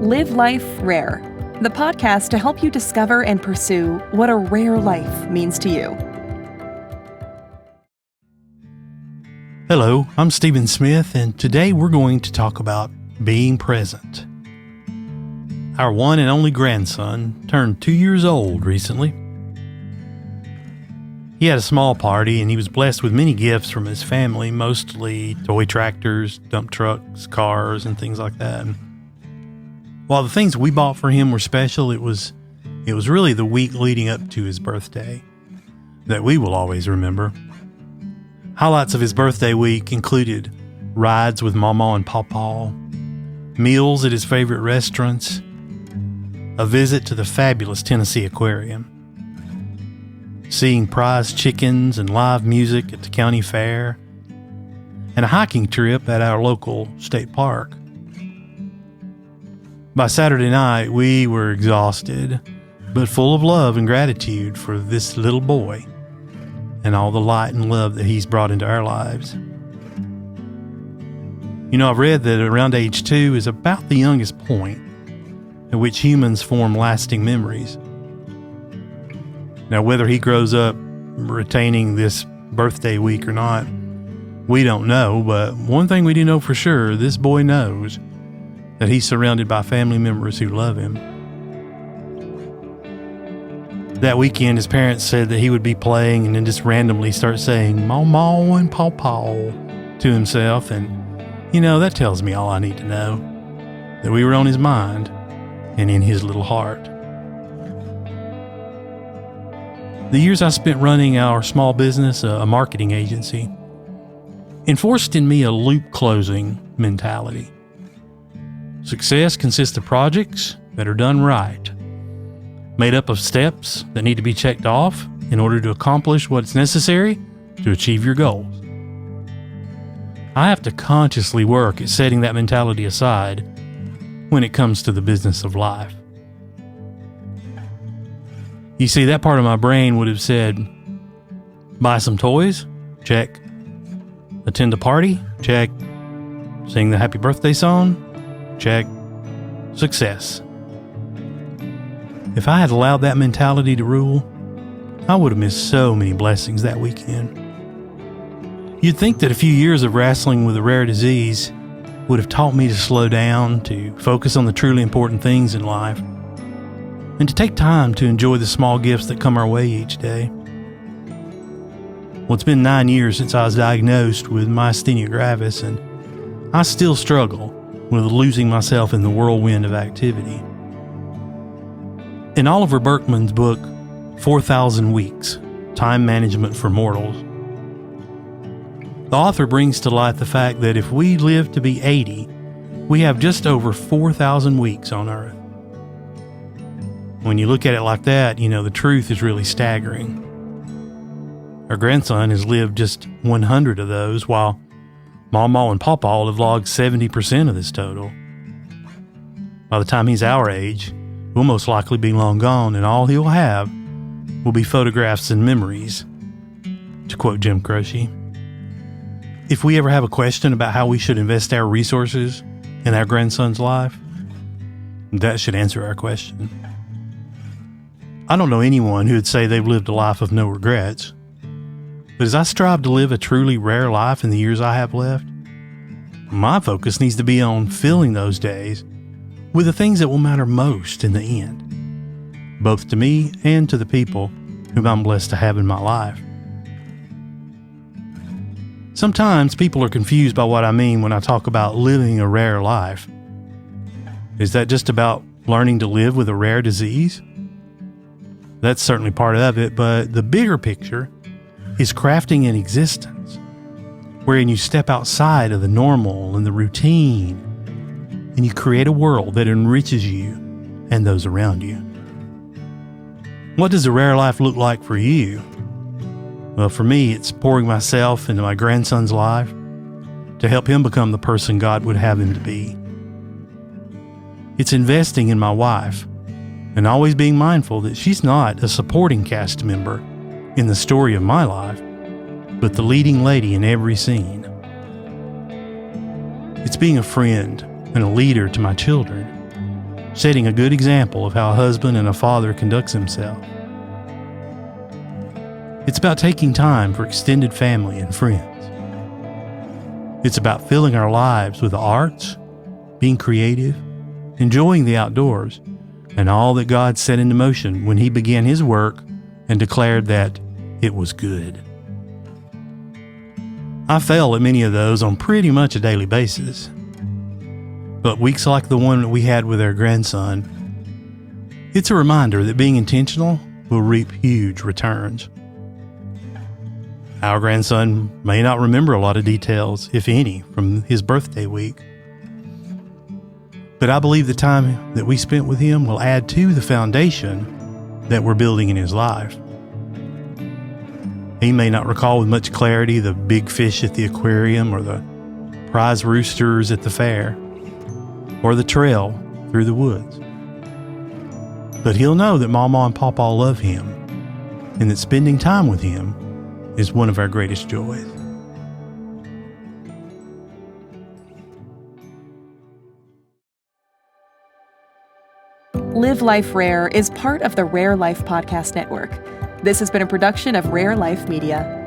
Live Life Rare, the podcast to help you discover and pursue what a rare life means to you. Hello, I'm Stephen Smith, and today we're going to talk about being present. Our one and only grandson turned 2 years old recently. He had a small party, and he was blessed with many gifts from his family, mostly toy tractors, dump trucks, cars, and things like that. While the things we bought for him were special, it was really the week leading up to his birthday that we will always remember. Highlights of his birthday week included rides with Mama and Pawpaw, meals at his favorite restaurants, a visit to the fabulous Tennessee Aquarium, seeing prize chickens and live music at the county fair, and a hiking trip at our local state park. By Saturday night, we were exhausted, but full of love and gratitude for this little boy and all the light and love that he's brought into our lives. You know, I've read that around age 2 is about the youngest point at which humans form lasting memories. Now, whether he grows up retaining this birthday week or not, we don't know, but one thing we do know for sure, this boy knows that he's surrounded by family members who love him. That weekend, his parents said that he would be playing and then just randomly start saying Mama and Pawpaw to himself, and you know, that tells me all I need to know, that we were on his mind and in his little heart. The years I spent running our small business, a marketing agency, enforced in me a loop closing mentality. Success consists of projects that are done right, made up of steps that need to be checked off in order to accomplish what's necessary to achieve your goals. I have to consciously work at setting that mentality aside when it comes to the business of life. You see, that part of my brain would have said, buy some toys? Check. Attend a party? Check. Sing the happy birthday song? Check. Success. If I had allowed that mentality to rule, I would have missed so many blessings that weekend. You'd think that a few years of wrestling with a rare disease would have taught me to slow down, to focus on the truly important things in life, and to take time to enjoy the small gifts that come our way each day. Well, it's been 9 years since I was diagnosed with myasthenia gravis, and I still struggle with losing myself in the whirlwind of activity. In Oliver Burkeman's book, 4,000 Weeks, Time Management for Mortals, the author brings to light the fact that if we live to be 80, we have just over 4,000 weeks on Earth. When you look at it like that, you know, the truth is really staggering. Our grandson has lived just 100 of those, while Mama and Pawpaw have logged 70% of this total. By the time he's our age, we'll most likely be long gone, and all he'll have will be photographs and memories, to quote Jim Croce. If we ever have a question about how we should invest our resources in our grandson's life, that should answer our question. I don't know anyone who would say they've lived a life of no regrets. But as I strive to live a truly rare life in the years I have left, my focus needs to be on filling those days with the things that will matter most in the end, both to me and to the people whom I'm blessed to have in my life. Sometimes people are confused by what I mean when I talk about living a rare life. Is that just about learning to live with a rare disease? That's certainly part of it, but the bigger picture is crafting an existence wherein you step outside of the normal and the routine, and you create a world that enriches you and those around you. What does a rare life look like for you? Well, for me, it's pouring myself into my grandson's life to help him become the person God would have him to be. It's investing in my wife and always being mindful that she's not a supporting cast member in the story of my life, but the leading lady in every scene. It's being a friend and a leader to my children, setting a good example of how a husband and a father conducts himself. It's about taking time for extended family and friends. It's about filling our lives with the arts, being creative, enjoying the outdoors, and all that God set into motion when He began His work and declared that it was good. I fail at many of those on pretty much a daily basis. But weeks like the one that we had with our grandson, it's a reminder that being intentional will reap huge returns. Our grandson may not remember a lot of details, if any, from his birthday week. But I believe the time that we spent with him will add to the foundation that we're building in his life. He may not recall with much clarity the big fish at the aquarium or the prize roosters at the fair or the trail through the woods. But he'll know that Mama and Papa love him and that spending time with him is one of our greatest joys. Live Life Rare is part of the Rare Life Podcast Network. This has been a production of Rare Life Media.